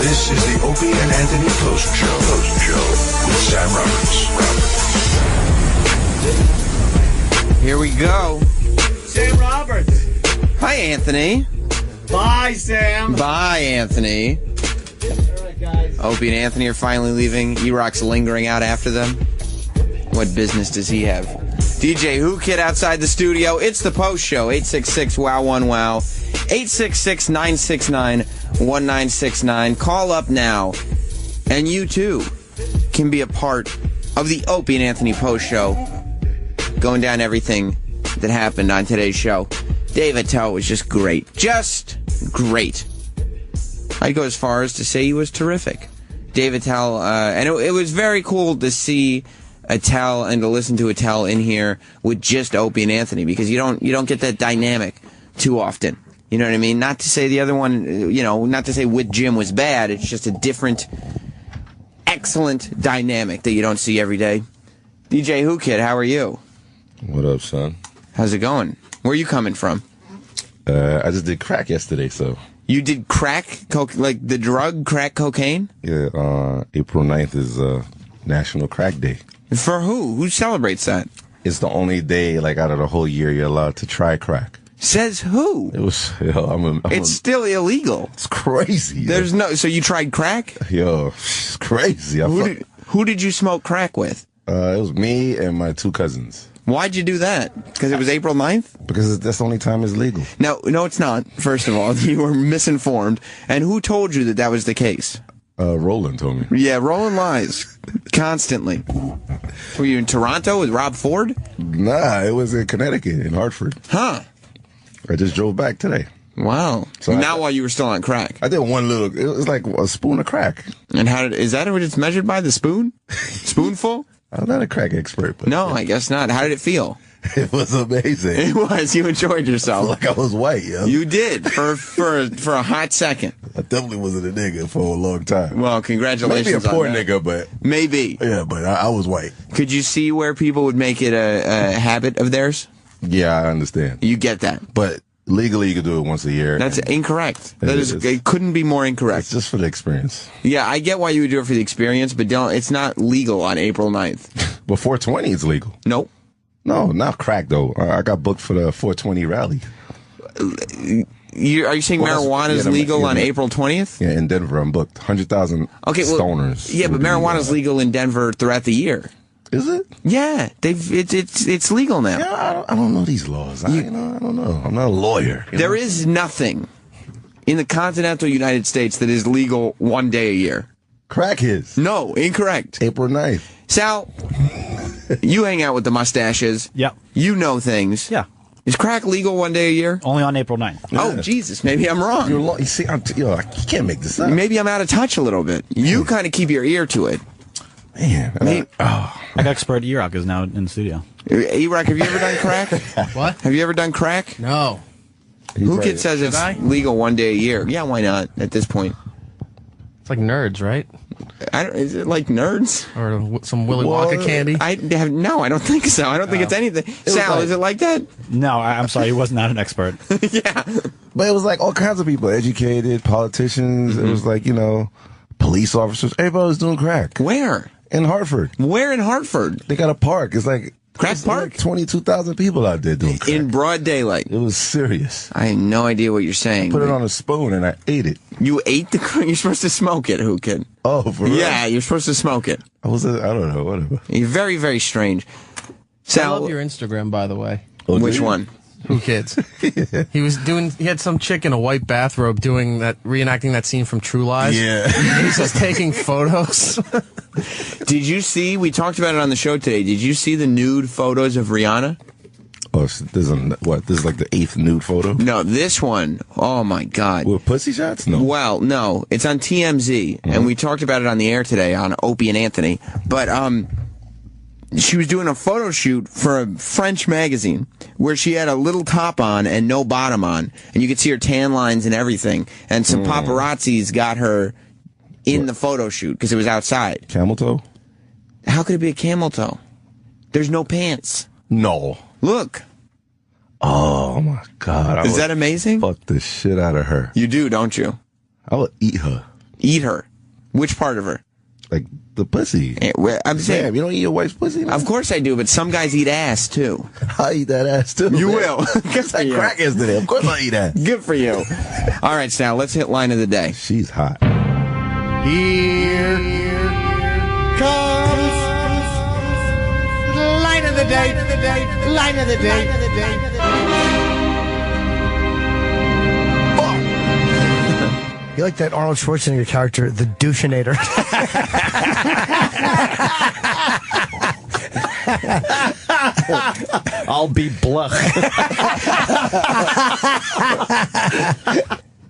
This is the Opie and Anthony Post Show with Sam Roberts. Here we go. Sam Roberts. Hi, Anthony. Bye, Sam. Bye, Anthony. All right, guys. Opie and Anthony are finally leaving. E-Rock's lingering out after them. What business does he have? DJ Whoo Kid outside the studio. It's the Post Show. 866-WOW-1-WOW. 866-969-1969. Call up now. And you, too, can be a part of the Opie and Anthony Post Show. Going down everything that happened on today's show. Dave Attell was just great. Just great. I'd go as far as to say he was terrific. Dave Attell, and it was very cool to see Attell and to listen to Attell in here with just Opie and Anthony, because you don't get that dynamic too often. You know what I mean? Not to say the other one, not to say with Jim was bad. It's just a different, excellent dynamic that you don't see every day. DJ Whoo Kid, how are you? What up, son? How's it going? Where are you coming from? I just did crack yesterday, so. You did crack? Like the drug, crack cocaine? Yeah, April 9th is National Crack Day. For who? Who celebrates that? It's the only day, like, out of the whole year you're allowed to try crack. Says who? It was, It's still illegal. It's crazy. So you tried crack? Yo, it's crazy. Who did you smoke crack with? It was me and my two cousins. Why'd you do that? Because it was April 9th? Because that's the only time it's legal. No, it's not. First of all, you were misinformed. And who told you that was the case? Roland told me. Yeah, Roland lies. Constantly. Were you in Toronto with Rob Ford? Nah, it was in Connecticut, in Hartford. Huh. I just drove back today. Wow. So while you were still on crack. I did one little, it was like a spoon of crack. And is that what it's measured by, the spoon? Spoonful? I'm not a crack expert. But no, I guess not. How did it feel? It was amazing. It was. You enjoyed yourself. Like I was white, yo. You did for a hot second. I definitely wasn't a nigga for a long time. Well, congratulations. Maybe a poor on that. nigga, but maybe. Yeah, but I was white. Could you see where people would make it a habit of theirs? Yeah, I understand. You get that, but legally you could do it once a year. That's incorrect. It couldn't be more incorrect. It's just for the experience. Yeah, I get why you would do it for the experience, but it's not legal on April 9th. But 420 is legal. Nope. No, not crack, though. I got booked for the 420 rally. Are you saying marijuana is legal on April 20th? Yeah, in Denver, I'm booked. 100,000 stoners. Yeah, but marijuana is legal in Denver throughout the year. Is it? Yeah, it's legal now. Yeah, I don't know these laws. I don't know. I'm not a lawyer. There is nothing in the continental United States that is legal one day a year. Crack is. No, incorrect. April 9th. Sal, you hang out with the mustaches. Yep. You know things. Yeah. Is crack legal one day a year? Only on April 9th. Yeah. Oh, Jesus. Maybe I'm wrong. You see, you can't make this up. Maybe I'm out of touch a little bit. You kind of keep your ear to it. Man. I got expert E-Rock is now in the studio. E-Rock, have you ever done crack? What? Have you ever done crack? No. Who Kid says it's legal one day a year? Yeah, why not at this point? It's like Nerds, right? Is it like Nerds? Or some Willy Wonka candy? I don't think so. I don't think it's anything. Sal, is it like that? No, I'm sorry. He was not an expert. Yeah. But it was like all kinds of people, educated, politicians. It was like, police officers. Everybody was doing crack. Where? In Hartford. Where in Hartford? They got a park. It's like Crack Park? Like 22,000 people out there doing crack. In broad daylight. It was serious. I have no idea what you're saying. Put it on a spoon and I ate it. You ate the crack? You're supposed to smoke it, Whoo Kid. Oh, for real? Yeah, you're supposed to smoke it. I don't know, whatever. You're very, very strange. Sal, I love your Instagram, by the way. Oh, which one? Whoo Kids. He had some chick in a white bathrobe reenacting that scene from True Lies. Yeah. He's just taking photos. Did you see, we talked about it on the show today, did you see the nude photos of Rihanna? Oh, this is like the 8th nude photo? No, this one, oh my God. With pussy shots? No. Well, no, it's on TMZ, and we talked about it on the air today on Opie and Anthony, but she was doing a photo shoot for a French magazine where she had a little top on and no bottom on, and you could see her tan lines and everything, and some paparazzis got her in the photo shoot because it was outside. Camel toe? How could it be a camel toe? There's no pants. No. Look. Oh my God. Is that amazing? Fuck the shit out of her. You do, don't you? I would eat her. Eat her. Which part of her? Like the pussy. I'm saying, Damn, you don't eat your wife's pussy? Man? Of course I do, but some guys eat ass too. I eat that ass too. You man. will. Guess I crack yesterday. Of course I eat that. Good for you. All right, Sal, let's hit line of the day. She's hot. Here comes line of the day. Line of the day. You like that Arnold Schwarzenegger character, the doucheinator. I'll be bluff.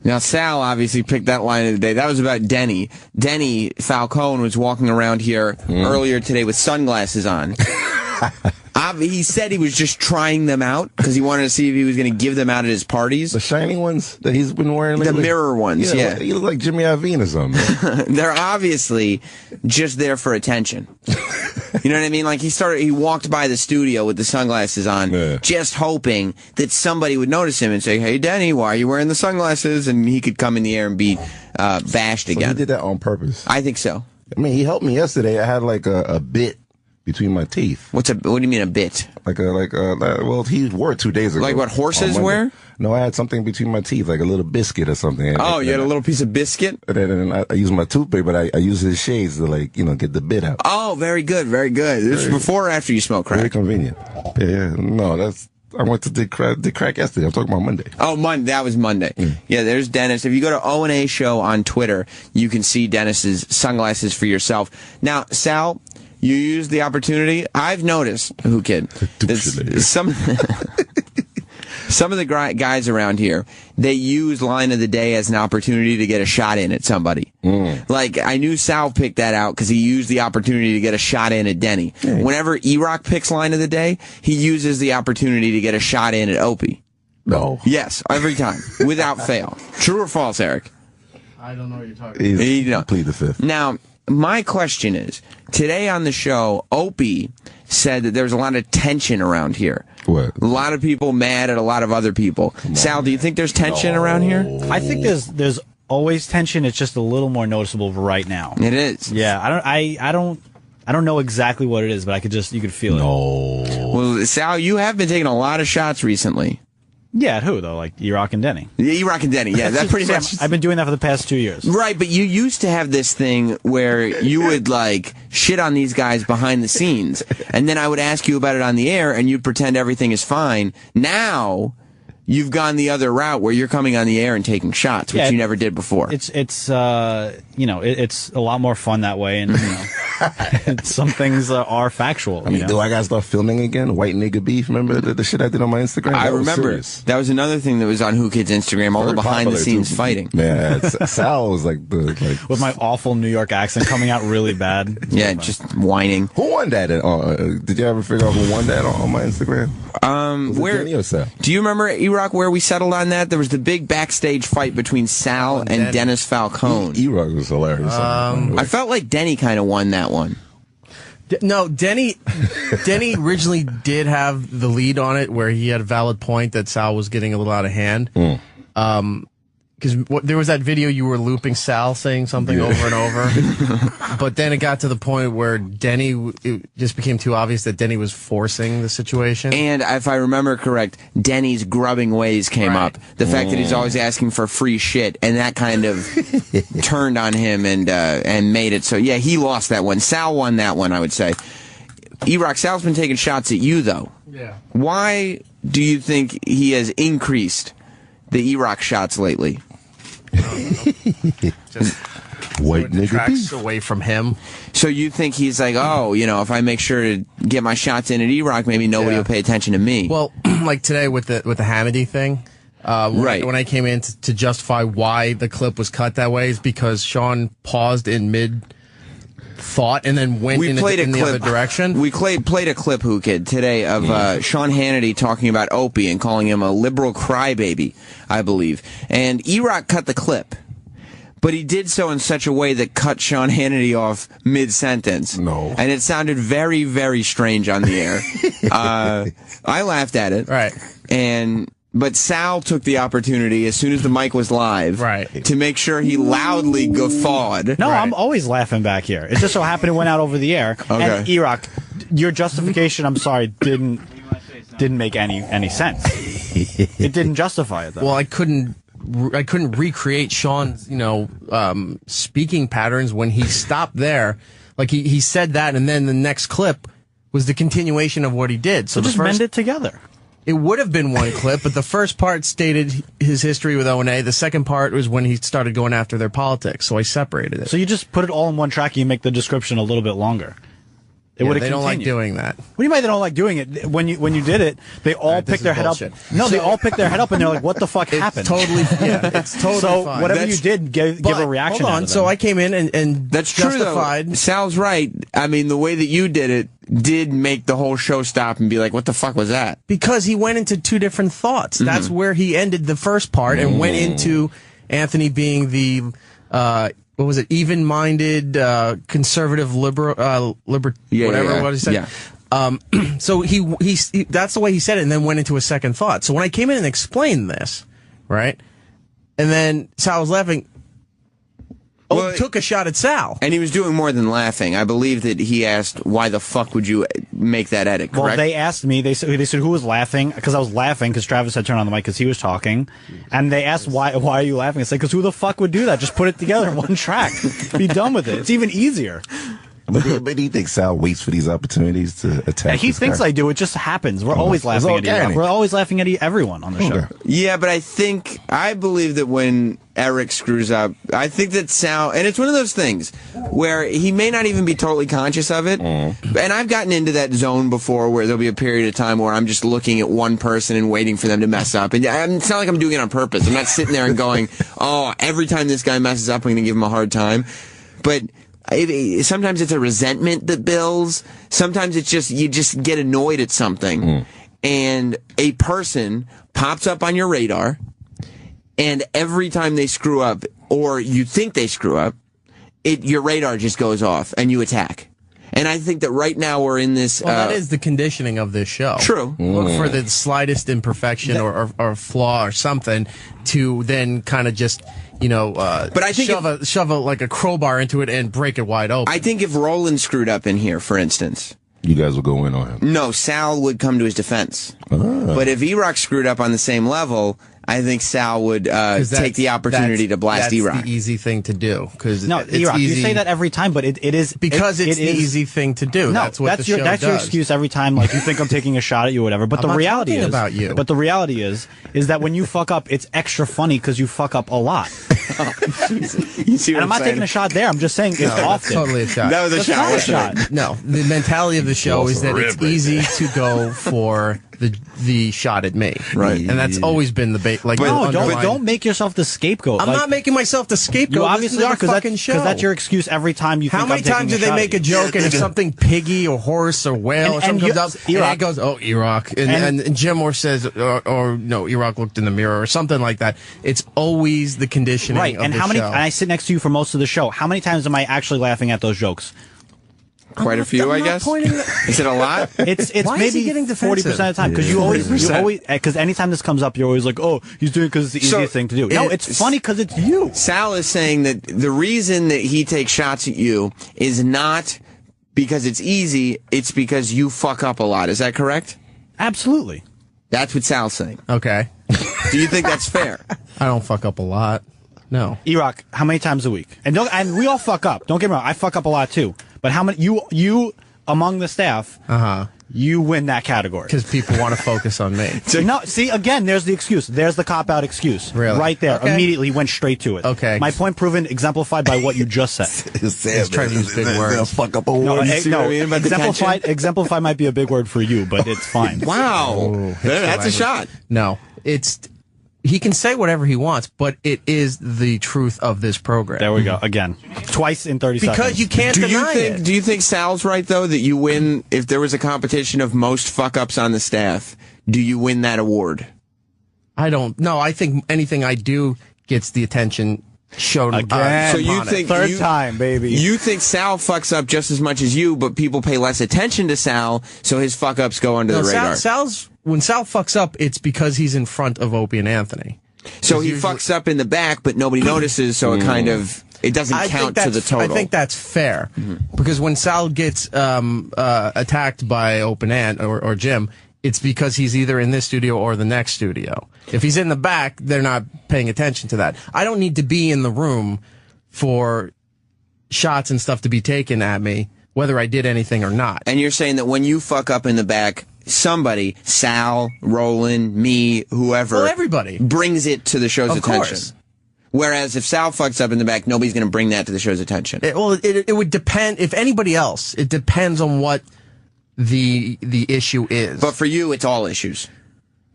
Now, Sal obviously picked that line of the day. That was about Denny. Denny Falcone was walking around here earlier today with sunglasses on. He said he was just trying them out because he wanted to see if he was going to give them out at his parties. The shiny ones that he's been wearing lately? The mirror ones, yeah. He look like Jimmy Iovine or something. They're obviously just there for attention. You know what I mean? Like he walked by the studio with the sunglasses on, just hoping that somebody would notice him and say, "Hey, Denny, why are you wearing the sunglasses?" And he could come in the air and be bashed again. He did that on purpose. I think so. I mean, he helped me yesterday. I had like a bit between my teeth. What do you mean a bit? Well, he wore it 2 days ago. Like what horses wear? No, I had something between my teeth, like a little biscuit or something. Oh, you had a little piece of biscuit? And then I used my toothpick, but I used his shades to get the bit out. Oh, very good, very good. This is before or after you smoke crack? Very convenient. Yeah. No, I went to did crack yesterday. I'm talking about Monday. Oh, Monday. That was Monday. Yeah, there's Dennis. If you go to O&A Show on Twitter, you can see Dennis's sunglasses for yourself. Now, Sal, you used the opportunity. I've noticed, Whoo Kid, some of the guys around here, they use line of the day as an opportunity to get a shot in at somebody. Like, I knew Sal picked that out because he used the opportunity to get a shot in at Denny. Whenever E-Rock picks line of the day, he uses the opportunity to get a shot in at Opie. No. Yes, every time, without fail. True or false, Eric? I don't know what you're talking about. He's plead the fifth. Now, my question is, today on the show, Opie said that there's a lot of tension around here. What? A lot of people mad at a lot of other people. Sal, do you think there's tension around here? I think there's always tension. It's just a little more noticeable right now. It is. Yeah, I don't know exactly what it is, but you could feel it. Well, Sal, you have been taking a lot of shots recently. Yeah, at who though? Like E-Rock and Denny. Yeah, E-Rock and Denny. Yeah, that's pretty much. I've been doing that for the past 2 years. Right, but you used to have this thing where you would shit on these guys behind the scenes, and then I would ask you about it on the air, and you'd pretend everything is fine. Now you've gone the other route where you're coming on the air and taking shots, which you never did before. It's a lot more fun that way, and some things are factual. I mean, do I gotta start filming again? White nigga beef. Remember the shit I did on my Instagram? I remember. That was another thing that was on Whoo Kid's Instagram. All the behind the scenes fighting. Yeah, Sal was with my awful New York accent coming out really bad. Yeah, just whining. Who won that? Did you ever figure out who won that on my Instagram? Where Denny or Sal? Do you remember E-Rock where we settled on that? There was the big backstage fight between Sal and Dennis Falcone. E-Rock was hilarious. I felt like Denny kind of won that one. No, Denny originally did have the lead on it, where he had a valid point that Sal was getting a little out of hand. Because there was that video you were looping Sal saying something over and over, but then it got to the point where it just became too obvious that Denny was forcing the situation. And if I remember correct, Denny's grubbing ways came up. The fact that he's always asking for free shit, and that kind of turned on him and made it so. Yeah, he lost that one. Sal won that one, I would say. E-Rock, Sal's been taking shots at you though. Yeah. Why do you think he has increased the E-Rock shots lately? Just white nigga tracks beef. away from him. So you think he's like, if I make sure to get my shots in at E-Rock, maybe nobody will pay attention to me. Well, like today with the Hamady thing, when I came in to justify why the clip was cut that way is because Sean paused in mid thought and then went in the other direction. We played a clip, Whoo Kid, today of Sean Hannity talking about Opie and calling him a liberal crybaby, I believe. And E-Rock cut the clip. But he did so in such a way that cut Sean Hannity off mid-sentence. No. And it sounded very, very strange on the air. I laughed at it. Right. And But Sal took the opportunity as soon as the mic was live to make sure he loudly guffawed. No, I'm always laughing back here. It just so happened it went out over the air. Okay. And E-Rock, your justification, I'm sorry, didn't make any sense. It didn't justify it, though. Well, I couldn't recreate Sean's, speaking patterns when he stopped there. Like he said that, and then the next clip was the continuation of what he did. So just mend it together. It would have been one clip, but the first part stated his history with O&A. The second part was when he started going after their politics, so I separated it. So you just put it all in one track and you make the description a little bit longer. They don't like doing that. What do you mean they don't like doing it? When you did it, they all picked their head bullshit. up. No, they all picked their head up and they're like, what the fuck happened? It's totally so fine. whatever you did, give a reaction. Hold on, so I came in and that's justified. True, though. Sal's right. I mean, the way that you did it did make the whole show stop and be like, what the fuck was that? Because he went into two different thoughts. That's where he ended the first part and went into Anthony being the, what was it, even-minded, conservative, whatever what he said. Yeah. So he that's the way he said it and then went into a second thought. So when I came in and explained this, right, and then Sal was laughing, took a shot at Sal. And he was doing more than laughing. I believe that he asked, why the fuck would you make that edit, correct? Well, they asked me, they said who was laughing, because I was laughing because Travis had turned on the mic because he was talking, and they asked, why are you laughing? I said, because who the fuck would do that? Just put it together in one track. Be done with it. It's even easier. But do you think Sal waits for these opportunities to attack? Yeah, he thinks I do. It just happens. We're always laughing at you. We're always laughing at everyone on the show. Yeah, but I believe that when Eric screws up, I think that Sal, and it's one of those things where he may not even be totally conscious of it. And I've gotten into that zone before where there'll be a period of time where I'm just looking at one person and waiting for them to mess up. And it's not like I'm doing it on purpose. I'm not sitting there and going, oh, every time this guy messes up, I'm going to give him a hard time. But sometimes it's a resentment that builds. Sometimes it's just you just get annoyed at something, and a person pops up on your radar, and every time they screw up, or you think they screw up, your radar just goes off, and you attack. And I think that right now we're in this... Well, that is the conditioning of this show. True. Look for the slightest imperfection or flaw or something to then kind of just... but I think shove like a crowbar into it and break it wide open. I think if Roland screwed up in here, for instance, you guys will go in on him. No, Sal would come to his defense. But if E-Rock screwed up on the same level, I think Sal would take the opportunity to blast E-Rock. That's the easy thing to do. No, E-Rock, you say that every time, but it is... Because it's the easy thing to do. No, that's what the show does. That's your excuse every time, like, you think I'm taking a shot at you or whatever. But the reality is... about you. But the reality is that when you fuck up, it's extra funny because you fuck up a lot. You see what and I'm not taking a shot there. I'm just saying it's often. That's totally a shot. That was a shot. Not a shot. No, the mentality of the show is that it's easy to go for the shot at me. Right. And that's always been the bait. Like, don't make yourself the scapegoat. I'm not making myself the scapegoat. You obviously are, because that's your excuse every time you think How many times do they make a joke and if something piggy or horse or whale or something comes up, and it goes, oh, E-Rock. And Jim Moore says, or no, E-Rock looked in the mirror or something like that. It's always the conditioning of and the how many? show. And I sit next to you for most of the show. How many times am I actually laughing at those jokes? Quite a few, I guess. Is it a lot? It's Why is he getting maybe defensive? 40% of the time because you always because anytime this comes up, you're always like, oh, he's doing it because it's the easiest thing to do. No, it's funny because it's you. Sal is saying that the reason that he takes shots at you is not because it's easy; it's because you fuck up a lot. Is that correct? Absolutely. That's what Sal's saying. Okay. Do you think that's fair? I don't fuck up a lot. No. E-Rock, how many times a week? And we all fuck up. Don't get me wrong. I fuck up a lot too. But how many you among the staff? You win that category because people want to focus on me. No, see, again, there's the excuse. There's the cop-out excuse. Really? Right there. Okay. Immediately went straight to it. Okay. My point proven, exemplified by what you just said. He's trying to use big words. Fuck up a word. Exemplified might be a big word for you, but it's fine. Wow. That's a shot. No, he can say whatever he wants, but it is the truth of this program. There we go. Again. Twice in 30 seconds. Because you can't deny it. Do you think Sal's right, though, that you win, if there was a competition of most fuck-ups on the staff, do you win that award? I don't know. I think anything I do gets the attention showed Again. So you think Third time, baby. You think Sal fucks up just as much as you, but people pay less attention to Sal, so his fuck ups go under the radar. When Sal fucks up, it's because he's in front of Opie and Anthony. So he fucks up in the back, but nobody notices, so it kind of it doesn't count to the total. I think that's fair because when Sal gets attacked by Open Ant or Jim, it's because he's either in this studio or the next studio. If he's in the back, they're not paying attention to that. I don't need to be in the room for shots and stuff to be taken at me, whether I did anything or not. And you're saying that when you fuck up in the back, somebody, Sal, Roland, me, whoever, Well, everybody. brings it to the show's Of attention. course. Whereas if Sal fucks up in the back, nobody's going to bring that to the show's attention. It would depend. If anybody else, it depends on what the issue is. But for you, it's all issues.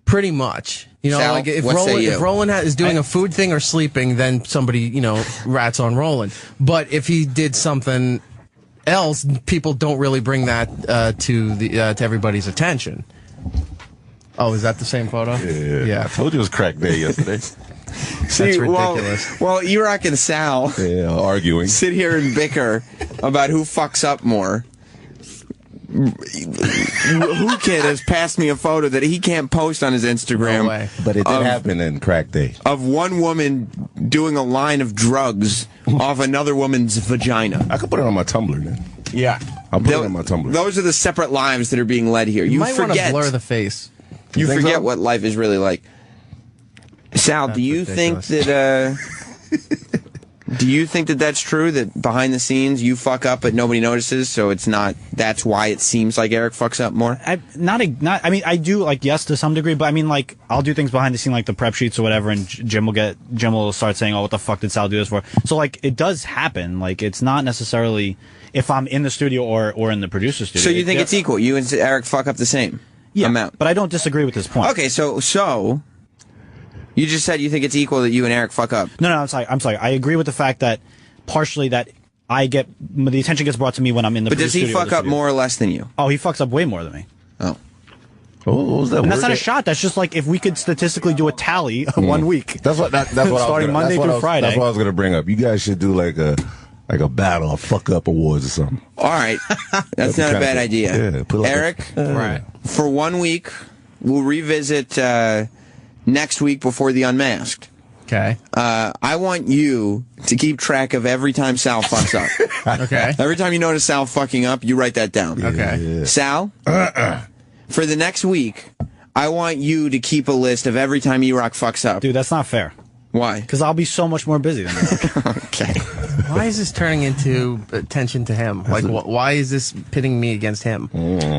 Pretty much. You know, Sal, like if what say you? Roland is doing a food thing or sleeping, then somebody, rats on Roland. But if he did something else, people don't really bring that to everybody's attention. Oh, is that the same photo? Yeah. I told you it was crack day yesterday. That's ridiculous. Well, E-Rock and Sal Arguing. sit here and bicker about who fucks up more. Whoo Kid has passed me a photo that he can't post on his Instagram. No way. But it did happen in crack day. Of one woman doing a line of drugs off another woman's vagina. I could put it on my Tumblr then. Yeah. I'll put it on my Tumblr. Those are the separate lives that are being led here. You might want to forget. blur the face. You think forget so? what life is really like. Sal, do you ridiculous. think that do you think that that's true, that behind the scenes you fuck up but nobody notices, so it's not, that's why it seems like Eric fucks up more? I mean, I do, like, yes, to some degree, but I mean, like, I'll do things behind the scene, like the prep sheets or whatever, and Jim will start saying, oh, what the fuck did Sal do this for? So, like, it does happen. Like, it's not necessarily if I'm in the studio or in the producer studio. So you think it's equal? You and Eric fuck up the same amount? But I don't disagree with this point. Okay, so you just said you think it's equal that you and Eric fuck up. No, I'm sorry. I agree with the fact that partially that the attention gets brought to me when I'm in the But does he studio or fuck the up studio. more or less than you? Oh, he fucks up way more than me. Oh. What was that? And that's not a shot. That's just like if we could statistically do a tally of 1 week. That's what starting Monday through Friday. That's what I was gonna bring up. You guys should do like a battle of fuck up awards or something. All right. That's not a bad idea. Yeah, put like Eric, Right. for 1 week, we'll revisit next week before the Unmasked. Okay. I want you to keep track of every time Sal fucks up. Okay. Every time you notice Sal fucking up, you write that down. Okay. Yeah. Sal, for the next week, I want you to keep a list of every time E-Rock fucks up. Dude, that's not fair. Why? Because I'll be so much more busy than you. Okay. Why is this turning into attention to him? Like, why is this pitting me against him?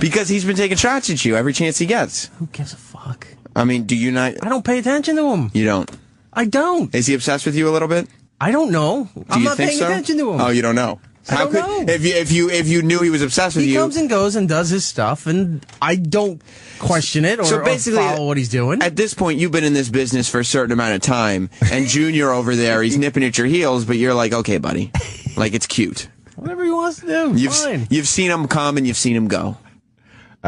Because he's been taking shots at you every chance he gets. Who gives a fuck? I mean, do you not? I don't pay attention to him. You don't. I don't. Is he obsessed with you a little bit? I don't know. Do I'm you not think paying so? attention to him. Oh, you don't know. I don't know. If you knew he was obsessed with He you, comes and goes and does his stuff, and I don't question it or follow what he's doing. At this point, you've been in this business for a certain amount of time, and Junior over there, he's nipping at your heels, but you're like, okay, buddy, like it's cute. Whatever he wants to do, fine. You've seen him come and you've seen him go.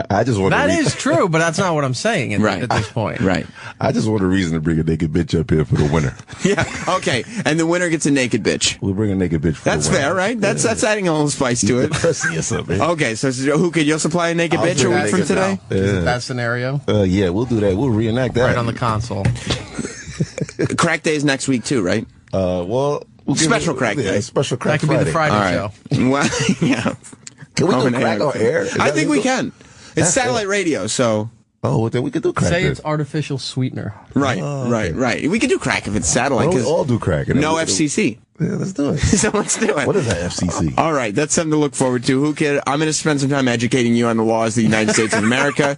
I just want That is true, but that's not what I'm saying at this point. Right. I just want a reason to bring a naked bitch up here for the winner. Yeah. Okay. And the winner gets a naked bitch. We'll bring a naked bitch for That's the winner. fair, right? That's adding a little spice to it. Pussy or something. Okay. So who could you'll supply a naked I'll bitch a bring a week from naked today? Is it that scenario? Yeah, we'll do that. We'll reenact that. Right on the console. Crack Day is next week too, right? Well, we'll give Special it- Crack Day. Yeah, special That crack could be the Friday All right. show. Well, yeah. Can we do Roman crack on air? Is I that think we legal? can. It's satellite radio, so. Oh, well, then we could do crack. Say then. it's artificial sweetener. Right, Oh, right, okay. right. We could do crack if it's satellite. Why don't we 'cause all do crack? And then no we'll do- FCC. Yeah, let's do it. So let's do it. What is that FCC? All right, that's something to look forward to. Whoo Kid, I'm going to spend some time educating you on the laws of the United States of America.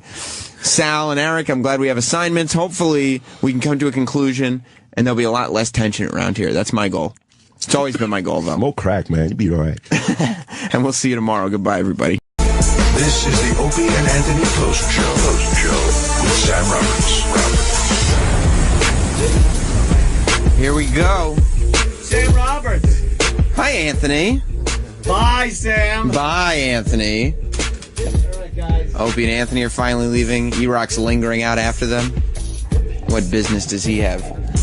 Sal and Eric, I'm glad we have assignments. Hopefully, we can come to a conclusion, and there'll be a lot less tension around here. That's my goal. It's always been my goal, though. Smoke crack, man. You be all right. And we'll see you tomorrow. Goodbye, everybody. This is the Opie and Anthony Post Show with Sam Roberts. Here we go. Sam Roberts. Hi, Anthony. Bye, Sam. Bye, Anthony. All right, guys. Opie and Anthony are finally leaving. E-Rock's lingering out after them. What business does he have?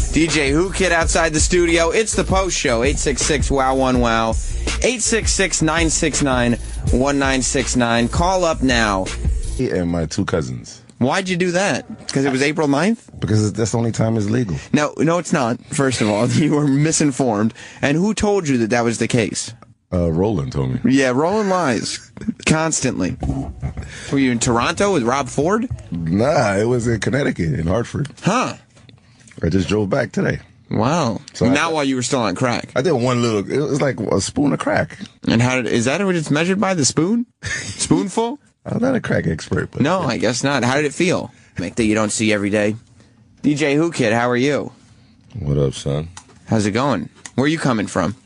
DJ Whoo Kid outside the studio. It's the post show. 866-WOW1WOW. 866-969-1969. Call up now. And my 2 cousins. Why'd you do that? Because it was April 9th? Because that's the only time it's legal. No, it's not. First of all, you were misinformed. And who told you that that was the case? Roland told me. Yeah, Roland lies. Constantly. Were you in Toronto with Rob Ford? Nah, it was in Connecticut, in Hartford. Huh. I just drove back today. Wow. So Not while you were still on crack. I did one little, it was like a spoon of crack. And is that what it's measured by, the spoon? Spoonful? I'm not a crack expert, but... No, I guess not. How did it feel? Make that you don't see every day. DJ Whoo Kid, how are you? What up, son? How's it going? Where are you coming from?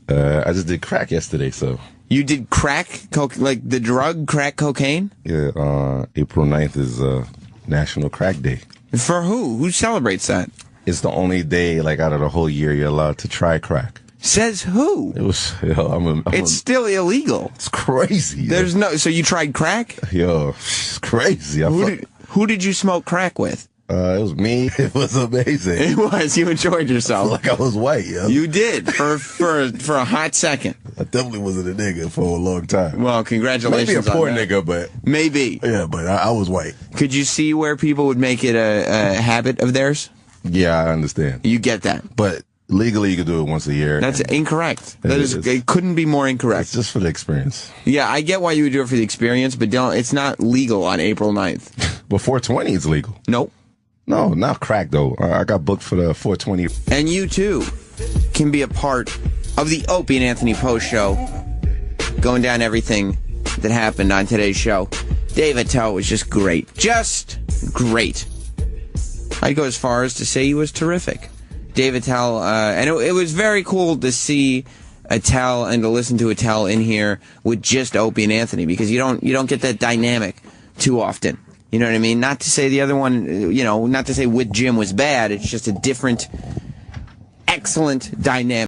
I just did crack yesterday, so... You did crack? Like the drug crack cocaine? Yeah, April 9th is National Crack Day. For who? Who celebrates that? It's the only day, like, out of the whole year you're allowed to try crack. Says who? It was, It's still illegal. It's crazy. There's so you tried crack? Yo, it's crazy. Who did you smoke crack with? It was me. It was amazing. It was. You enjoyed I yourself. felt like I was white, yo. You did for a hot second. I definitely wasn't a nigga for a long time. Well, congratulations. Maybe a poor on that. nigga, but maybe. Yeah, but I was white. Could you see where people would make it a habit of theirs? Yeah, I understand. You get that, but legally you could do it once a year. That's incorrect. It couldn't be more incorrect. It's just for the experience. Yeah, I get why you would do it for the experience, but it's not legal on April 9th. But 420 is legal. Nope. No, not crack, though. I got booked for the 420. And you, too, can be a part of the Opie and Anthony Post Show, going down everything that happened on today's show. Dave Attell was just great. Just great. I'd go as far as to say he was terrific. Dave Attell, and it was very cool to see Attell and to listen to Attell in here with just Opie and Anthony, because you don't get that dynamic too often. You know what I mean? Not to say the other one, not to say with Jim was bad. It's just a different, excellent dynamic.